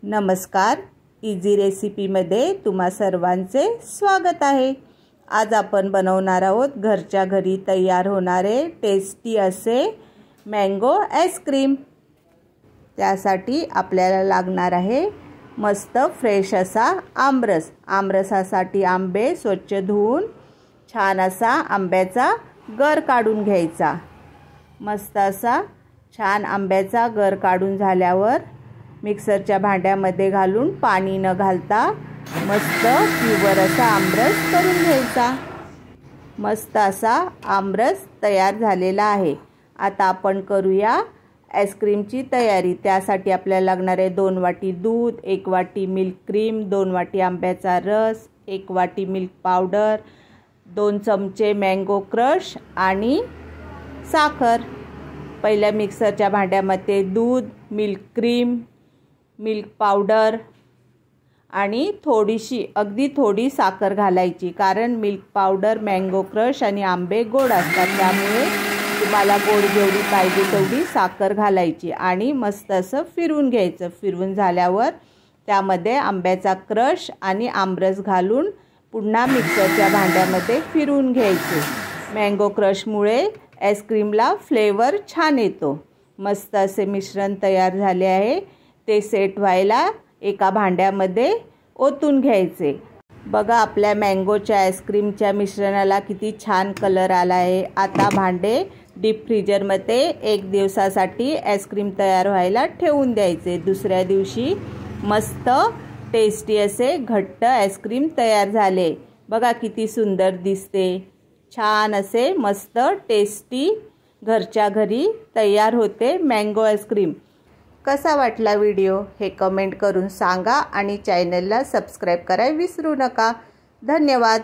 नमस्कार, इझी रेसिपीमध्ये तुम्हा सर्वांचे स्वागत आहे। आज आपण बनवणार आहोत घरच्या घरी तयार होणारे टेस्टी असे मँगो आईस्क्रीम। त्यासाठी आपल्याला लागणार आहे मस्त फ्रेश असा आमरस। आमरसासाठी आंबे स्वच्छ धुवून छान असा आंब्याचा गर काढून घ्यायचा। मस्त असा छान आंब्याचा गर काढून झाल्यावर मिक्सरच्या भांड्यामध्ये घालून पाणी न घालता मस्त प्युअर असा आमरस करून घ्यायचा। मस्त असा आमरस तयार झालेला आहे। आता आपण करूया आईस्क्रीमची तयारी। त्यासाठी आपल्याला लागणार आहे 2 वाटी दूध, 1 वाटी मिल्क क्रीम, 2 वाटी आंब्याचा रस, 1 वाटी मिल्क पावडर, 2 चमचे मँगो क्रश आणि साखर। पहिल्या मिक्सरच्या भांड्यामध्ये दूध, मिल्क क्रीम, मिल्क पावडर आणि थोडीशी अगदी थोडी साखर घालायची, कारण मिल्क पावडर, मँगो क्रश आणि आंबे गोड असतात, त्यामुळे तुम्हाला गोड जेवढी पाहिजे तेवढी साखर घालायची आणि मस्त असं फिरवून घ्यायचं। फिरवून झाल्यावर त्यामध्ये आंब्याचा क्रश आणि आमरस घालून पुन्हा मिक्सरच्या भांड्यामध्ये फिरवून घ्यायचे। मँगो क्रशमुळे आईस्क्रीमला फ्लेवर छान येतो। मस्त असे मिश्रण तयार झाले आहे। ते सेट व्हायला एका भांड्यामध्ये ओतून घ्यायचे। बघा, आपल्या मँगोच्या आईस्क्रीमच्या मिश्रणाला किती छान कलर आला आहे। आता भांडे डीप फ्रीजरमध्ये 1 दिवसासाठी आईस्क्रीम तयार व्हायला ठेवून द्यायचे। दुसऱ्या दिवशी मस्त टेस्टी असे घट्ट आईस्क्रीम तयार झाले। बघा किती सुंदर दिसते। छान असे मस्त टेस्टी घरच्या घरी तयार होते मँगो आईस्क्रीम। कसा वाटला व्हिडिओ हे कमेंट करून सांगा आणि चॅनलला सबस्क्राईब करायला विसरू नका। धन्यवाद।